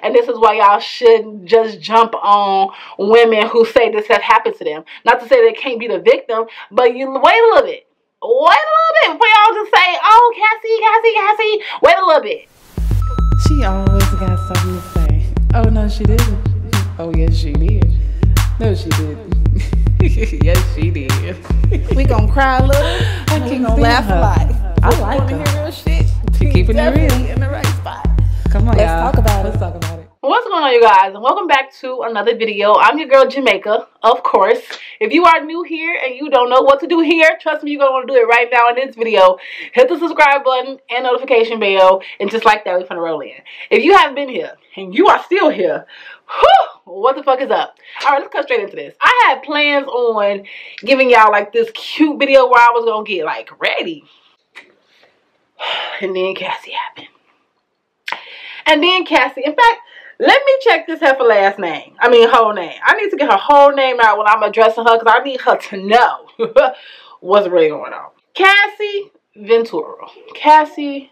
And this is why y'all shouldn't just jump on women who say this has happened to them. Not to say they can't be the victim, but you wait a little bit. Wait a little bit before y'all just say, oh, Cassie. Wait a little bit. She always got something to say. Oh, no, she didn't. Oh, yes, she did. No, she didn't. Yes, she did. We gonna cry a little. We gonna laugh a lot. I like her. Hear real shit. Keeping it real. In the right spot. Come on, Let's y'all. talk about it. Let's talk about it. What's going on, you guys, and welcome back to another video. I'm your girl Jamaica, of course. If you are new here and you don't know what to do here, trust me, you're gonna want to do it right now in this video. Hit the subscribe button and notification bell, and just like that, we're gonna roll in. If you haven't been here and you are still here, what the fuck is up? All right, let's cut straight into this. I had plans on giving y'all like this cute video where I was gonna get like ready, and then Cassie happened. And then Cassie, in fact, let me check this heifer last name. I mean, whole name. I need to get her whole name out when I'm addressing her because I need her to know what's really going on. Cassie Ventura. Cassie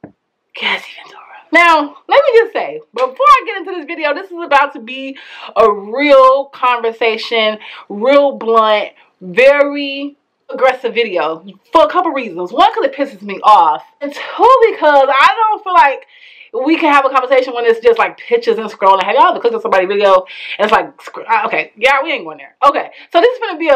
Ventura. Now, let me just say, before I get into this video, this is about to be a real conversation, real blunt, very aggressive video for a couple reasons. One, because it pisses me off, and two, because I don't feel like we can have a conversation when it's just like pictures and scrolling. Have y'all ever clicked on somebody's video and it's like, okay, yeah, we ain't going there. Okay, so this is gonna be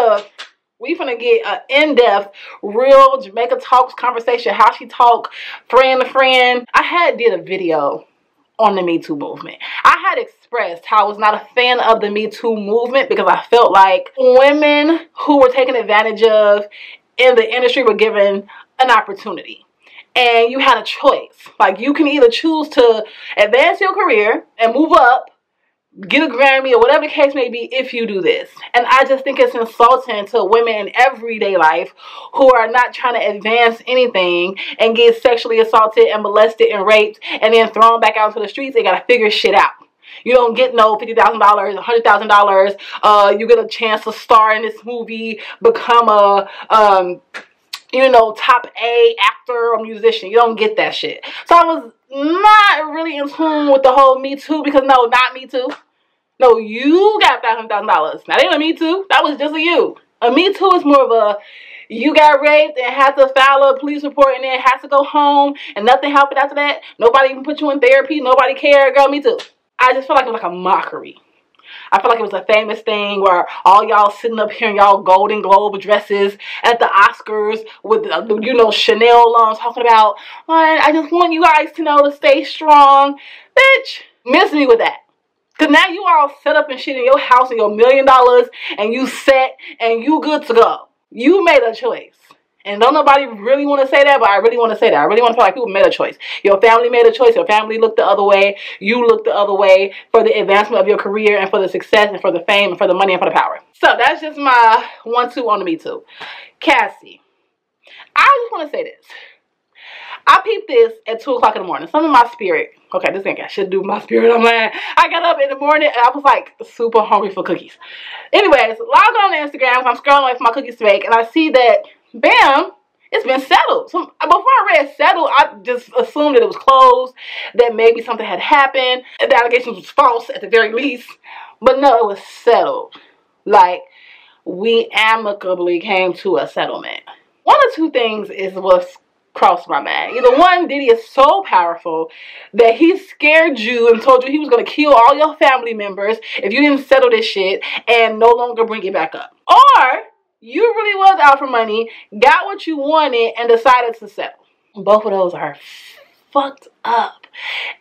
we finna get an in-depth, real Jamaica Talks conversation, how she talk, friend to friend. I did a video on the Me Too movement. I had expressed how I was not a fan of the Me Too movement because I felt like women who were taken advantage of in the industry were given an opportunity. And you had a choice. Like, you can either choose to advance your career and move up, get a Grammy or whatever the case may be if you do this. And I just think it's insulting to women in everyday life who are not trying to advance anything and get sexually assaulted and molested and raped and then thrown back out into the streets. They gotta figure shit out. You don't get no $50,000, $100,000. You get a chance to star in this movie, become a you know, top A actor or musician. You don't get that shit. So I was not really in tune with the whole Me Too because no, not Me Too. No, you got $500,000. That ain't a Me Too. That was just a you. A Me Too is more of a you got raped and had to file a police report and then had to go home and nothing happened after that. Nobody even put you in therapy. Nobody cared. Girl, Me Too. I just feel like it was like a mockery. I feel like it was a famous thing where all y'all sitting up here in y'all Golden Globe dresses at the Oscars with, you know, Chanel on talking about, I just want you guys to know to stay strong. Bitch, miss me with that. Because now you all set up and shit in your house and your $1 million and you set and you good to go. You made a choice. And don't nobody really want to say that, but I really want to say that. I really want to feel like people made a choice. Your family made a choice. Your family looked the other way. You looked the other way for the advancement of your career and for the success and for the fame and for the money and for the power. So that's just my 1-2 on the Me Too. Cassie, I just want to say this. I peeped this at 2 o'clock in the morning. Some of my spirit. Okay, this ain't got shit to do with my spirit. I'm lying. I got up in the morning and I was like super hungry for cookies. Anyways, log on to Instagram. I'm scrolling away for my cookies to bake and I see that bam, it's been settled. So before I read settled, I just assumed that it was closed, that maybe something had happened, and the allegations was false at the very least. But no, it was settled. Like, we amicably came to a settlement. One or two things is what's crossed my mind. Either one, Diddy is so powerful that he scared you and told you he was going to kill all your family members if you didn't settle this shit and no longer bring it back up. Or you really was out for money, got what you wanted, and decided to settle. Both of those are fucked up.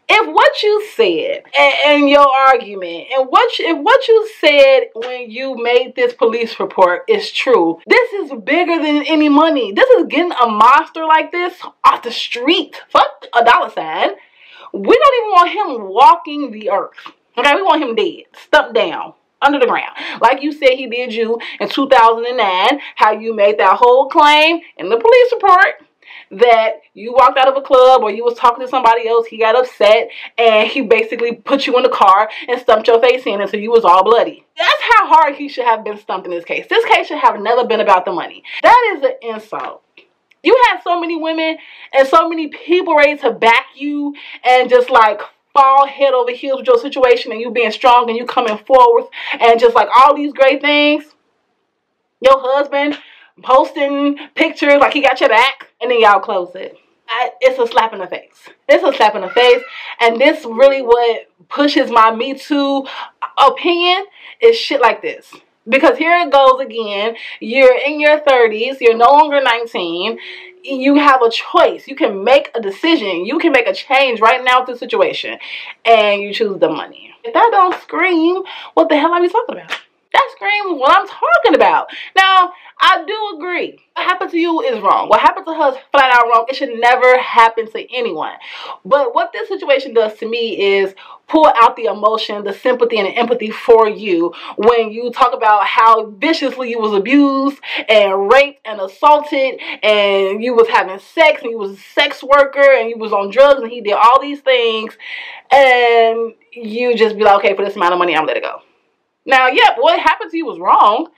If what you said and your argument and if what you said when you made this police report is true, this is bigger than any money. This is getting a monster like this off the street. Fuck a dollar sign. We don't even want him walking the earth. Okay, we want him dead, stumped down, under the ground. Like you said he did you in 2009, how you made that whole claim in the police report that you walked out of a club or you was talking to somebody else, he got upset, and he basically put you in the car and stumped your face in until you was all bloody. That's how hard he should have been stumped in this case. This case should have never been about the money. That is an insult. You had so many women and so many people ready to back you and just like fall head over heels with your situation and you being strong and you coming forward and just like all these great things. Your husband posting pictures like he got your back, and then y'all close it. It's a slap in the face. It's a slap in the face. And this really what pushes my Me Too opinion is shit like this. Because here it goes again. You're in your 30s. You're no longer 19. You have a choice. You can make a decision. You can make a change right now with the situation. And you choose the money. If that don't scream, what the hell are we talking about? That screams what I'm talking about. Now, I do agree. What happened to you is wrong. What happened to her is flat out wrong. It should never happen to anyone. But what this situation does to me is pull out the emotion, the sympathy, and the empathy for you when you talk about how viciously you was abused and raped and assaulted and you was having sex and you was a sex worker and you was on drugs and he did all these things and you just be like, okay, for this amount of money, I'm gonna let it go. Now, yeah, what happened to you was wrong,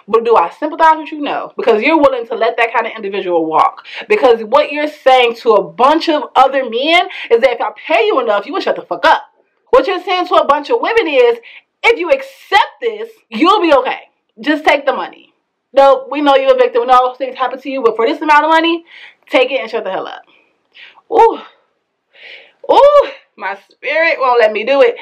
but do I sympathize with you? No, because you're willing to let that kind of individual walk. Because what you're saying to a bunch of other men is that if I pay you enough, you will shut the fuck up. What you're saying to a bunch of women is, if you accept this, you'll be okay. Just take the money. No, we know you're a victim and all those things happen to you, but for this amount of money, take it and shut the hell up. Ooh. Ooh, my spirit won't let me do it.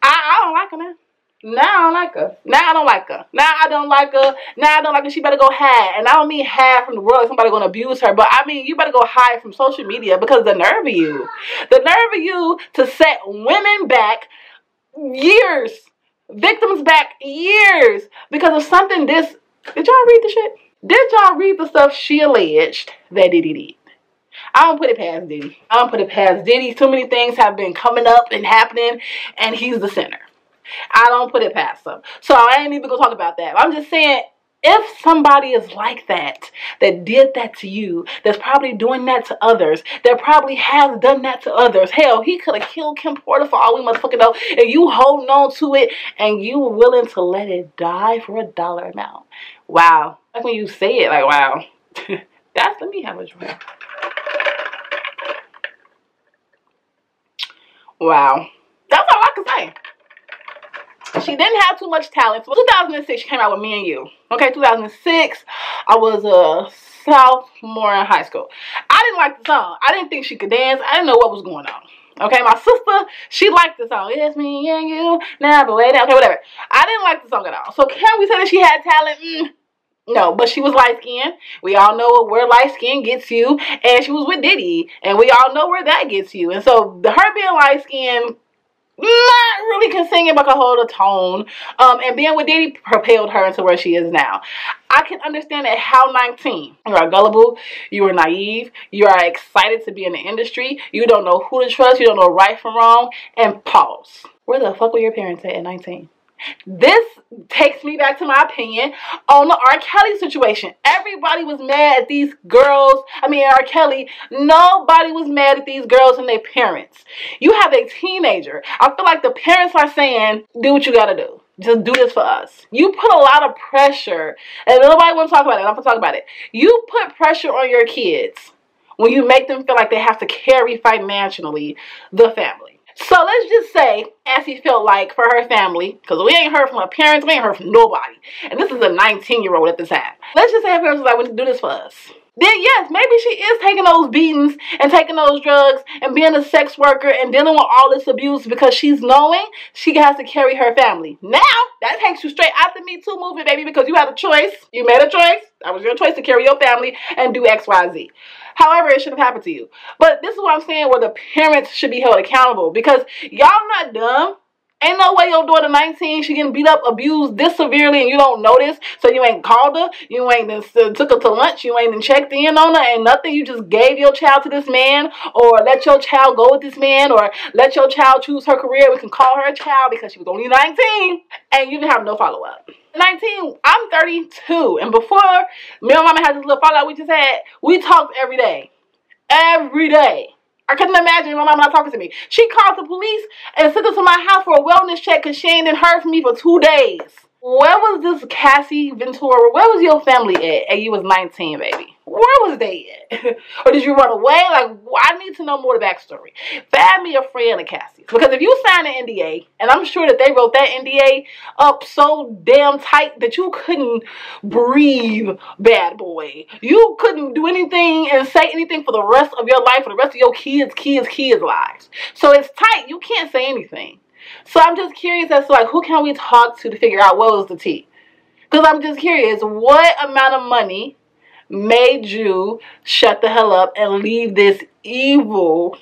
I don't like her now. Now I don't like her. Now I don't like her. Now I don't like her. Now I don't like her. She better go hide. And I don't mean hide from the world. Somebody going to abuse her. But I mean, you better go hide from social media because the nerve of you. The nerve of you to set women back years. Victims back years. Because of something this. Did y'all read the shit? Did y'all read the stuff she alleged that Diddy did? I don't put it past Diddy. I don't put it past Diddy. Too many things have been coming up and happening. And he's the center. I don't put it past them. So I ain't even gonna talk about that. I'm just saying, if somebody is like that, that did that to you, that's probably doing that to others, that probably has done that to others. Hell, he could have killed Kim Porter for all we motherfucking know. And you holding on to it and you were willing to let it die for $1 amount. Wow. Like when you say it, like, wow. That's, let me have a drink. Wow. That's all I can say. She didn't have too much talent. So 2006, she came out with Me and You. Okay, 2006, I was a sophomore in high school. I didn't like the song. I didn't think she could dance. I didn't know what was going on. Okay, my sister, she liked the song. It's me and you. Now, but wait, okay, whatever. I didn't like the song at all. So can we say that she had talent? No, but she was light-skinned. We all know where light-skin gets you. And she was with Diddy. And we all know where that gets you. And so her being light-skinned, not really can sing it, but can hold a tone. And being with Diddy propelled her into where she is now. I can understand at how 19, you are gullible, you are naive, you are excited to be in the industry, you don't know who to trust, you don't know right from wrong, and pause. Where the fuck were your parents at 19? This takes me back to my opinion on the R. Kelly situation. Everybody was mad at these girls. R. Kelly. Nobody was mad at these girls and their parents. You have a teenager. I feel like the parents are saying, do what you gotta do. Just do this for us. You put a lot of pressure, and nobody wants to talk about it. I'm gonna talk about it. You put pressure on your kids when you make them feel like they have to carry financially the family. So let's just say Cassie felt like for her family, because we ain't heard from her parents, we ain't heard from nobody. And this is a 19-year-old at the time. Let's just say her parents was like, we need to do this for us. Then yes, maybe she is taking those beatings and taking those drugs and being a sex worker and dealing with all this abuse because she's knowing she has to carry her family. Now, that takes you straight out the Me Too movement, baby, because you had a choice. You made a choice. That was your choice to carry your family and do X, Y, Z. However, it should have happened to you. But this is what I'm saying, where the parents should be held accountable because y'all not dumb. Ain't no way your daughter 19, she getting beat up, abused this severely, and you don't notice. So you ain't called her. You ain't took her to lunch. You ain't checked in on her. Ain't nothing. You just gave your child to this man, or let your child go with this man, or let your child choose her career. We can call her a child because she was only 19, and you didn't have no follow-up. 19, I'm 32, and before me and mama had this little fallout we just had, we talked every day. Every day. I couldn't imagine my mama not talking to me. She called the police and sent her to my house for a wellness check because she ain't heard from me for 2 days. Where was this Cassie Ventura? Where was your family at? And you was 19, baby. Where was they at? Or did you run away? Like, I need to know more of the backstory. Find me a friend of Cassie's. Because if you sign an NDA, and I'm sure that they wrote that NDA up so damn tight that you couldn't breathe, bad boy. You couldn't do anything and say anything for the rest of your life, for the rest of your kids' lives. So it's tight. You can't say anything. So I'm just curious as to, like, who can we talk to figure out what was the tea? Because I'm just curious, what amount of money made you shut the hell up and leave this evil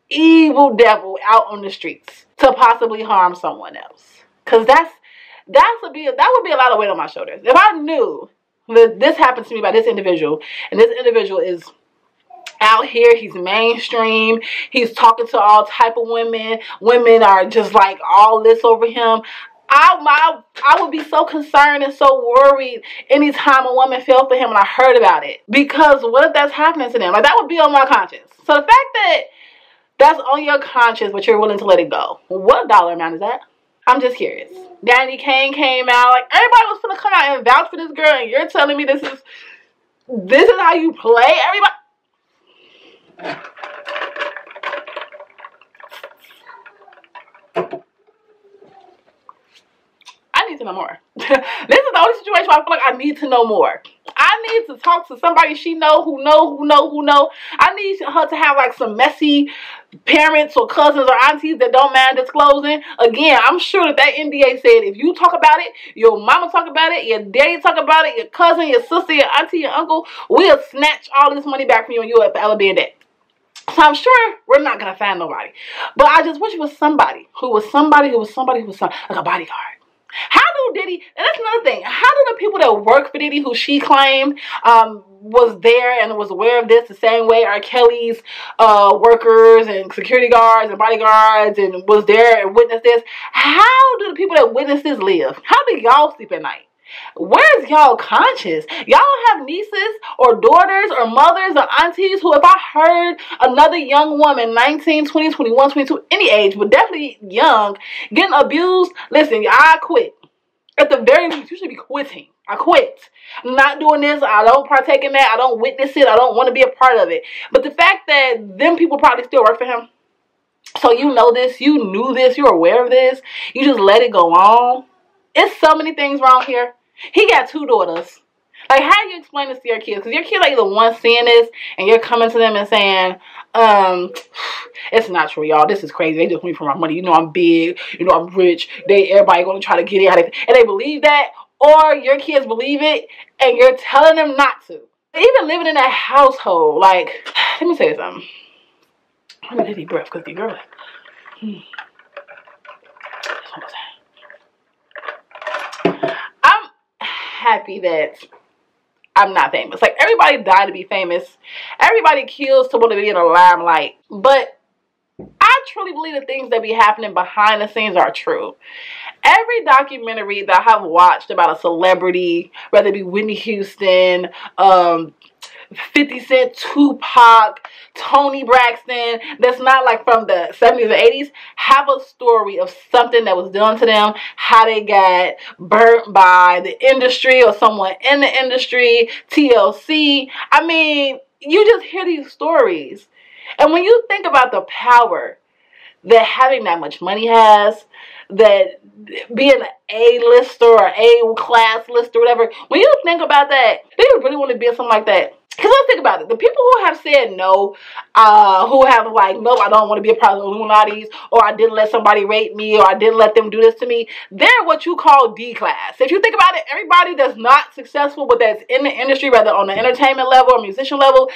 devil out on the streets to possibly harm someone else? Because that would be a lot of weight on my shoulders. If I knew that this happened to me by this individual, and this individual is out here, he's mainstream, he's talking to all type of women are just like all this over him, I would be so concerned and so worried anytime a woman fell for him and I heard about it. Because what if that's happening to them? Like, that would be on my conscience. So the fact that that's on your conscience, but you're willing to let it go, what dollar amount is that? I'm just curious. Danny Kane came out, like, everybody was gonna come out and vouch for this girl, and you're telling me this is how you play everybody? I need to know more. This is the only situation where I feel like I need to know more. I need to talk to somebody she who know. I need her to have like some messy parents or cousins or aunties that don't mind disclosing. Again, I'm sure that NDA said if you talk about it, your mama talk about it, your daddy talk about it, your cousin, your sister, your auntie, your uncle, we'll snatch all this money back from you and you'll forever be in debt. So I'm sure we're not going to find nobody. But I just wish it was somebody who was like a bodyguard. How do Diddy, and that's another thing, how do the people that work for Diddy, who she claimed was there and was aware of this the same way R. Kelly's workers and security guards and bodyguards and was there and witnessed this, how do the people that witnessed this live? How do y'all sleep at night? Where's y'all conscience? Y'all have nieces or daughters or mothers or aunties who, if I heard another young woman, 19, 20, 21, 22, any age, but definitely young, getting abused, listen, I quit. At the very least, you should be quitting. I quit. I'm not doing this. I don't partake in that. I don't witness it. I don't want to be a part of it. But the fact that them people probably still work for him, so you know this, you knew this, you're aware of this, you just let it go on. It's so many things wrong here. He got 2 daughters. Like, how do you explain this to your kids? Because your kids are either one seeing this and you're coming to them and saying, it's not true, y'all. This is crazy. They just want me for my money. You know I'm big. You know I'm rich. Everybody going to try to get it out of it. And they believe that. Or your kids believe it and you're telling them not to. Even living in that household, like, let me say something. Let me take a deep breath because the girl, I'm happy that I'm not famous. Like, everybody died to be famous. Everybody kills to want to be in the limelight. But I truly believe the things that be happening behind the scenes are true. Every documentary that I have watched about a celebrity, whether it be Whitney Houston, 50 Cent, Tupac, Tony Braxton, that's not like from the 70s or 80s, have a story of something that was done to them, how they got burnt by the industry or someone in the industry, TLC. I mean, you just hear these stories. And when you think about the power that having that much money has, that being an A-lister or A-class lister or whatever, when you think about that, do you really want to be in something like that? Because let's think about it. The people who have said no, who have like, no, I don't want to be a part of the Illuminati's, or I didn't let somebody rape me, or I didn't let them do this to me, they're what you call Declass. If you think about it, everybody that's not successful, but that's in the industry, whether on the entertainment level or musician level,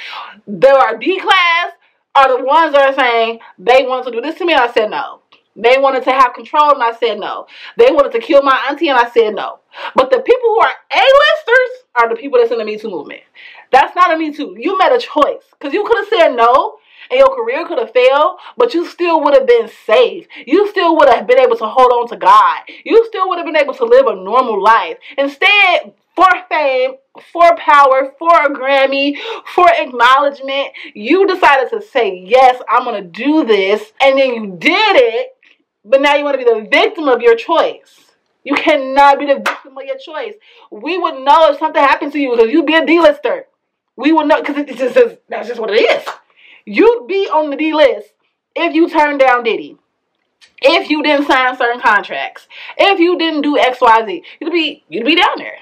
there are Declass, are the ones that are saying, they wanted to do this to me and I said no. They wanted to have control and I said no. They wanted to kill my auntie and I said no. But the people who are A-listers are the people that's in the Me Too movement. That's not a Me Too. You made a choice. Because you could have said no and your career could have failed, but you still would have been safe. You still would have been able to hold on to God. You still would have been able to live a normal life. Instead, for fame, for power, for a Grammy, for acknowledgement, you decided to say, yes, I'm going to do this. And then you did it, but now you want to be the victim of your choice. You cannot be the victim of your choice. We would know if something happened to you because you'd be a D-lister. We will know, because that's just what it is. You'd be on the D list if you turned down Diddy. If you didn't sign certain contracts. If you didn't do X, Y, Z. You'd be down there.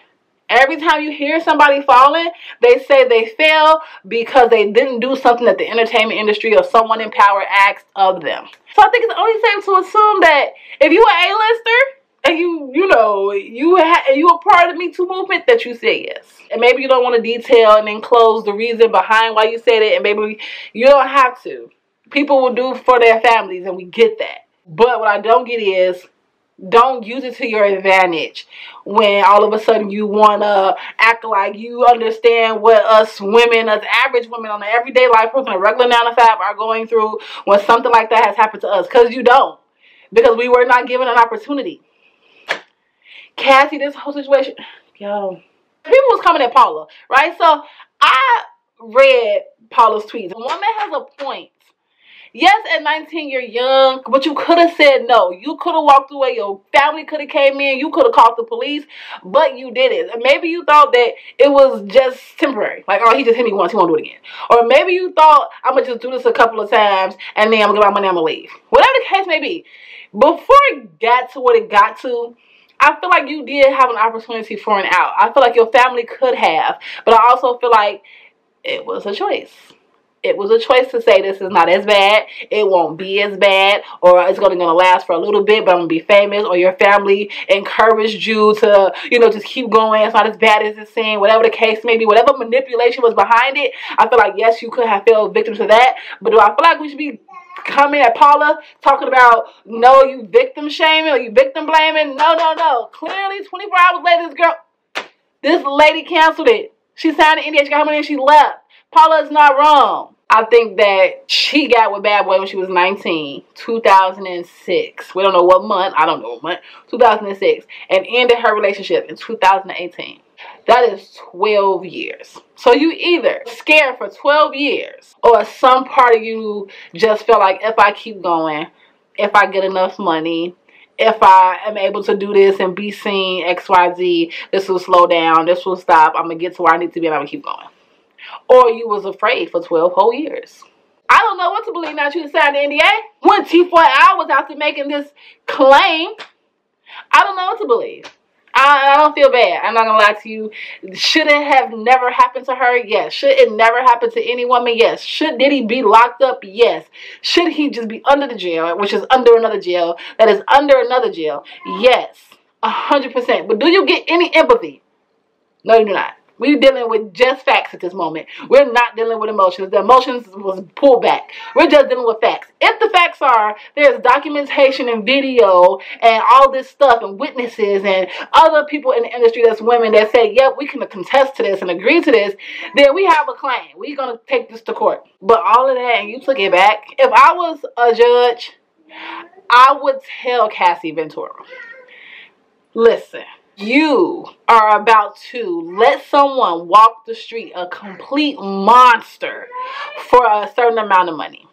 Every time you hear somebody falling, they say they fell because they didn't do something that the entertainment industry or someone in power asked of them. So I think it's only safe to assume that if you an A-lister and you a part of the Me Too movement, that you say yes. And maybe you don't want to detail and enclose the reason behind why you said it, and maybe you don't have to. People will do for their families, and we get that. But what I don't get is, don't use it to your advantage when all of a sudden you want to act like you understand what us women, us average women on an everyday life person, a regular 9 to 5 are going through when something like that has happened to us. Because you don't. Because we were not given an opportunity. Cassie, this whole situation, yo. People was coming at Paula, right? So I read Paula's tweets. The woman has a point. Yes, at 19 you're young, but you could have said no. You could have walked away. Your family could have came in. You could have called the police, but you didn't. And maybe you thought that it was just temporary. Like, oh, he just hit me once. He won't do it again. Or maybe you thought, I'm going to just do this a couple of times, and then I'm going to get my money, I'm going to leave. Whatever the case may be, before it got to what it got to, I feel like you did have an opportunity for an out. I feel like your family could have, but I also feel like it was a choice. It was a choice to say this is not as bad, it won't be as bad, or it's only going to last for a little bit, but I'm going to be famous, or your family encouraged you to, just keep going, it's not as bad as it seemed, whatever the case may be, whatever manipulation was behind it. I feel like, yes, you could have fell victim to that, but do I feel like we should be coming at Paula talking about, no, you victim shaming, or you victim blaming? No. Clearly, 24 hours later, this lady canceled it. She signed the NDA, she got her money, and she left. Paula is not wrong. I think that she got with Bad Boy when she was 19, 2006. We don't know what month. I don't know what month. 2006. And ended her relationship in 2018. That is 12 years. So you either scared for 12 years, or some part of you just felt like, if I keep going, if I get enough money, if I am able to do this and be seen, XYZ, this will slow down, this will stop, I'm going to get to where I need to be and I'm going to keep going. Or you was afraid for 12 whole years. I don't know what to believe now. You signed the NDA 24 hours after making this claim. I don't know what to believe. I don't feel bad. I'm not going to lie to you. Should it have never happened to her? Yes. Should it never happen to any woman? Yes. Should Diddy be locked up? Yes. Should he just be under the jail, which is under another jail, that is under another jail? Yes. 100%. But do you get any empathy? No, you do not. We're dealing with just facts at this moment. We're not dealing with emotions. The emotions was pulled back. We're just dealing with facts. If the facts are there's documentation and video and all this stuff and witnesses and other people in the industry that's women that say, yep, we can contest to this and agree to this, then we have a claim. We're going to take this to court. But all of that, and you took it back. If I was a judge, I would tell Cassie Ventura, listen, you are about to let someone walk the street, a complete monster, for a certain amount of money.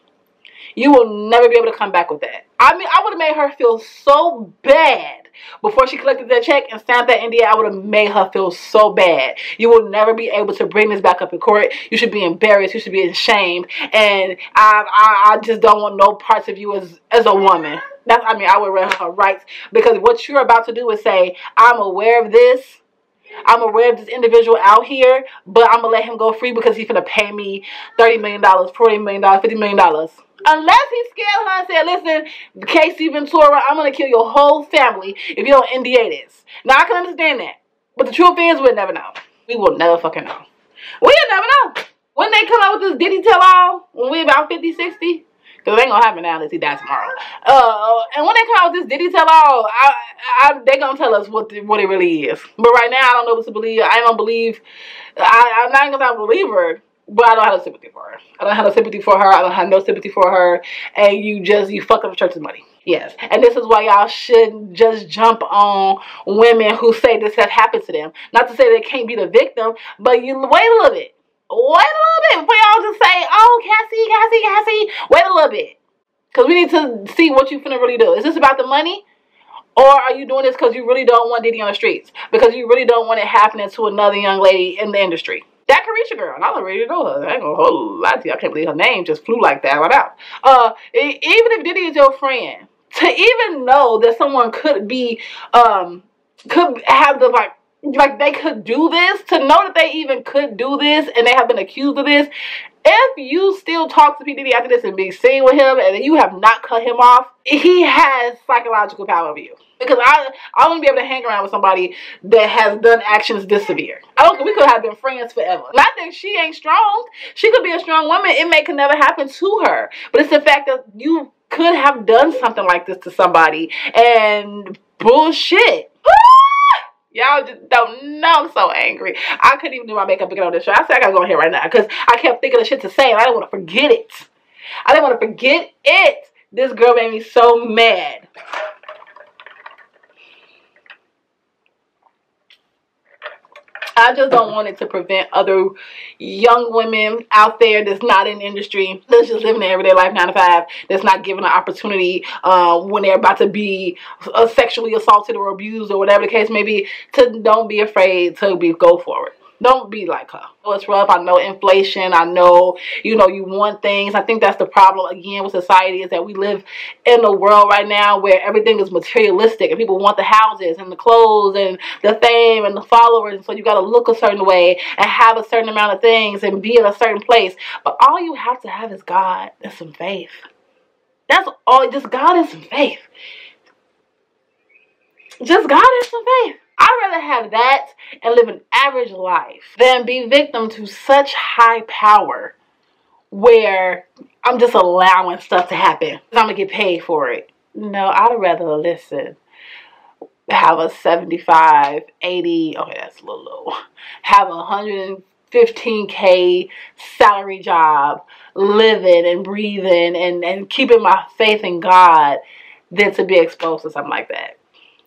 You will never be able to come back with that. I mean, I would have made her feel so bad before she collected that check and stamped that NDA. I would have made her feel so bad. You will never be able to bring this back up in court. You should be embarrassed. You should be ashamed. And I just don't want no parts of you as a woman. I would read her rights, because what you're about to do is say, I'm aware of this. I'm aware of this individual out here, but I'm going to let him go free because he's going to pay me $30 million, $40 million, $50 million. Unless he scared her and said, listen, Cassie Ventura, I'm going to kill your whole family if you don't NDA this. Now, I can understand that. But the truth is, we'll never know. We will never fucking know. We'll never know. When they come out with this Diddy tell-all, when we're about 50, 60, because it ain't going to happen now unless he dies tomorrow. And when they come out with this Diddy tell-all, they going to tell us what it really is. But right now, I don't know what to believe. I'm not going to believe her. But I don't have no sympathy for her. I don't have no sympathy for her. I don't have no sympathy for her. And you fuck up the church's money. Yes. And this is why y'all shouldn't just jump on women who say this has happened to them. Not to say they can't be the victim, but you wait a little bit. Wait a little bit before y'all just say, oh, Cassie. Wait a little bit. Because we need to see what you finna really do. Is this about the money? Or are you doing this because you really don't want Diddy on the streets? Because you really don't want it happening to another young lady in the industry? That Carisha girl, and I don't really know her. I ain't gonna hold a lot to you. I can't believe her name just flew like that right out. Even if Diddy is your friend, to even know that someone could be, could have the like they could do this, to know that they even could do this and they have been accused of this. If you still talk to P. Diddy after this and be seen with him and you have not cut him off, he has psychological power over you. Because I wouldn't be able to hang around with somebody that has done actions this severe. We could have been friends forever. Not that she ain't strong. She could be a strong woman. It could never happen to her. But it's the fact that you could have done something like this to somebody and bullshit. Y'all just don't know. I'm so angry. I couldn't even do my makeup to get on this show. I said I gotta go in here right now because I kept thinking of shit to say and I didn't want to forget it. I didn't want to forget it. This girl made me so mad. I just don't want it to prevent other young women out there that's not in the industry, that's just living their everyday life 9 to 5, that's not given an opportunity when they're about to be sexually assaulted or abused or whatever the case may be, to don't be afraid to go forward. Don't be like her. It's rough. I know inflation. I know, you want things. I think that's the problem, again, with society, is that we live in a world right now where everything is materialistic and people want the houses and the clothes and the fame and the followers. And so you got to look a certain way and have a certain amount of things and be in a certain place. But all you have to have is God and some faith. That's all. Just God and some faith. Just God and some faith. I'd rather have that and live an average life than be victim to such high power where I'm just allowing stuff to happen. I'm going to get paid for it. No, I'd rather have a 75, 80, okay, that's a little low. Have a 115K salary job, living and breathing and keeping my faith in God than to be exposed to something like that.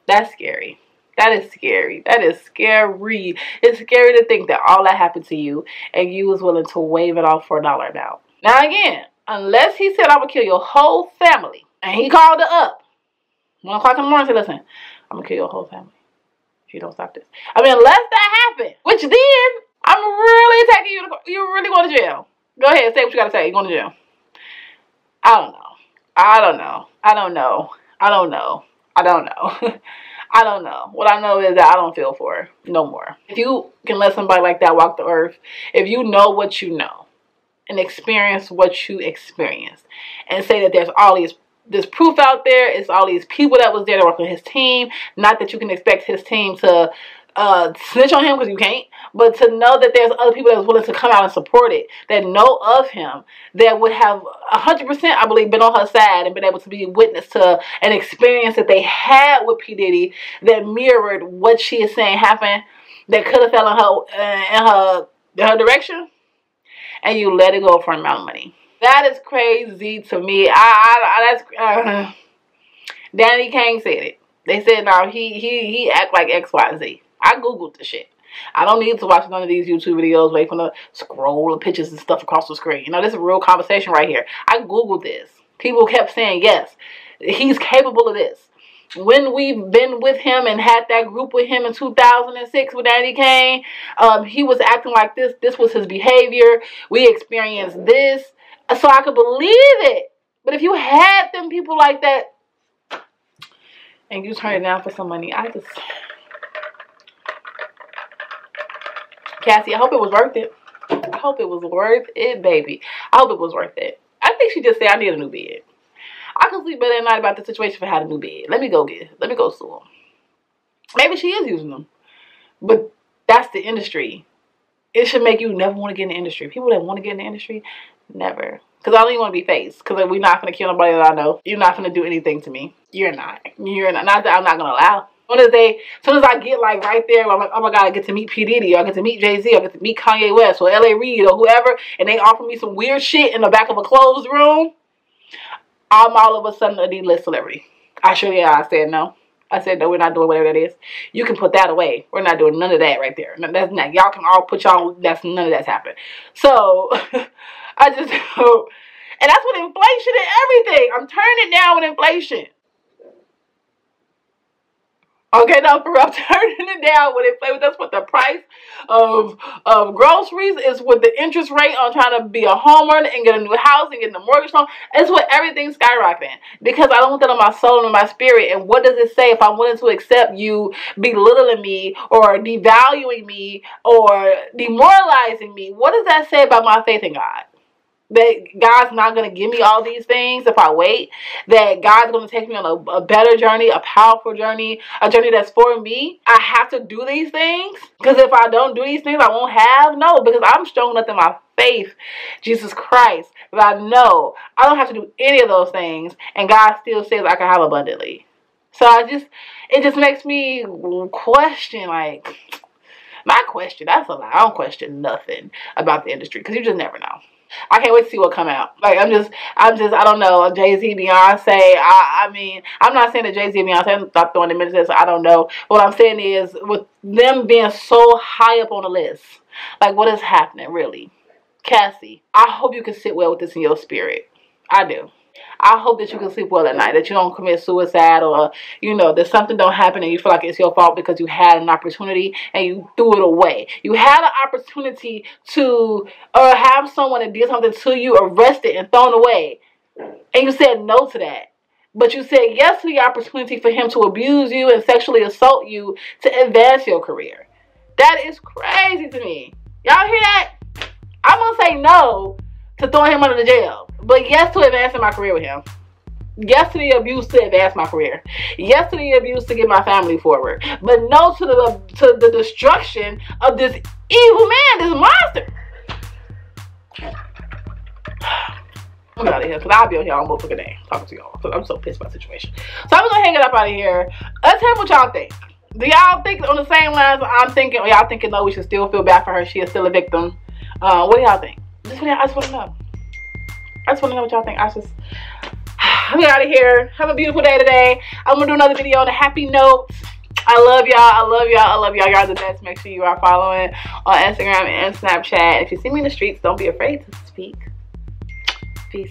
That's scary. That is scary. That is scary. It's scary to think that all that happened to you and you was willing to waive it off for $1 now. Now again, unless he said, I'm going to kill your whole family, and he called her up 1 o'clock in the morning and said, listen, I'm going to kill your whole family if you don't stop this. I mean, unless that happened, which then I'm really taking you to, you're really going to jail. Go ahead, say what you got to say. You're going to jail. I don't know. I don't know. I don't know. I don't know. I don't know. I don't know. What I know is that I don't feel for her no more. If you can let somebody like that walk the earth, if you know what you know and experience what you experienced and say that there's all this proof out there, it's all these people that was there to work on his team, not that you can expect his team to snitch on him because you can't, but to know that there's other people that was willing to come out and support it, that know of him, that would have 100%, I believe, been on her side and been able to be witness to an experience that they had with P. Diddy that mirrored what she is saying happened, that could have fell in her direction, and you let it go for an amount of money. That is crazy to me. Danny Kane said it. They said, no, he act like XYZ. I Googled the shit. I don't need to watch none of these YouTube videos, wait for the scroll of pictures and stuff across the screen. This is a real conversation right here. I Googled this. People kept saying, yes, he's capable of this. When we've been with him and had that group with him in 2006 with Danny Kane, he was acting like this. This was his behavior. We experienced this. So I could believe it. But if you had them people like that and you turn it down for some money, Cassie, I hope it was worth it. I hope it was worth it, baby. I hope it was worth it. I think she just said, I need a new bed. I can sleep better at night about the situation for having a new bed. Let me go sue him. Maybe she is using them. But that's the industry. It should make you never want to get in the industry. People that want to get in the industry, never. Because I don't even want to be faced. Because we're not going to kill nobody that I know. You're not going to do anything to me. You're not. Not that I'm not going to allow. As soon as I get like right there, I'm like, oh my God, I get to meet P. Diddy, or I get to meet Jay-Z, or I get to meet Kanye West, or L.A. Reid, or whoever, and they offer me some weird shit in the back of a closed room, I'm all of a sudden a D-list celebrity. I said no. I said no, we're not doing whatever that is. You can put that away. We're not doing none of that right there. That's not. Y'all can all put none of that's happening. So I just hope, and that's with inflation and everything. I'm turning it down with inflation. Okay, no, for real, I'm turning it down when they play with us with the price of groceries. It's with the interest rate on trying to be a homeowner and get a new house and get a mortgage loan. It's with everything skyrocketing because I don't want that on my soul and my spirit. And what does it say if I'm willing to accept you belittling me or devaluing me or demoralizing me? What does that say about my faith in God? That God's not going to give me all these things if I wait. That God's going to take me on a better journey, a powerful journey, a journey that's for me. I have to do these things. Because if I don't do these things, I won't have. No, because I'm strong enough in my faith, Jesus Christ, that I know I don't have to do any of those things. And God still says I can have abundantly. So it just makes me question, like, not question, that's a lie. I don't question nothing about the industry because you just never know. I can't wait to see what come out. Like, I don't know, Jay-Z, Beyonce, I mean, I'm not saying that Jay-Z and Beyonce, stop throwing them into this, I don't know. What I'm saying is, with them being so high up on the list, like, what is happening, really? Cassie, I hope you can sit well with this in your spirit. I do. I hope that you can sleep well at night, that you don't commit suicide or, you know, that something don't happen and you feel like it's your fault because you had an opportunity and you threw it away. You had an opportunity to have someone that did something to you arrested and thrown away, and you said no to that. But you said yes to the opportunity for him to abuse you and sexually assault you to advance your career. That is crazy to me. Y'all hear that? I'm going to say no to throwing him under the jail, but yes to advancing my career with him. Yes to the abuse to advance my career. Yes to the abuse to get my family forward. But no to the destruction of this evil man, this monster. I'm out of here because I'll be on here all motherfucking day talking to y'all because I'm so pissed about the situation. So I'm gonna hang it up out of here. Let's hear what y'all think. Do y'all think on the same lines I'm thinking, or y'all thinking no, we should still feel bad for her? She is still a victim. What do y'all think? I just want to know. I just want to know what y'all think. I'm out of here. Have a beautiful day today. I'm going to do another video on a happy note. I love y'all. I love y'all. I love y'all. Y'all are the best. Make sure you are following on Instagram and Snapchat. If you see me in the streets, don't be afraid to speak. Peace.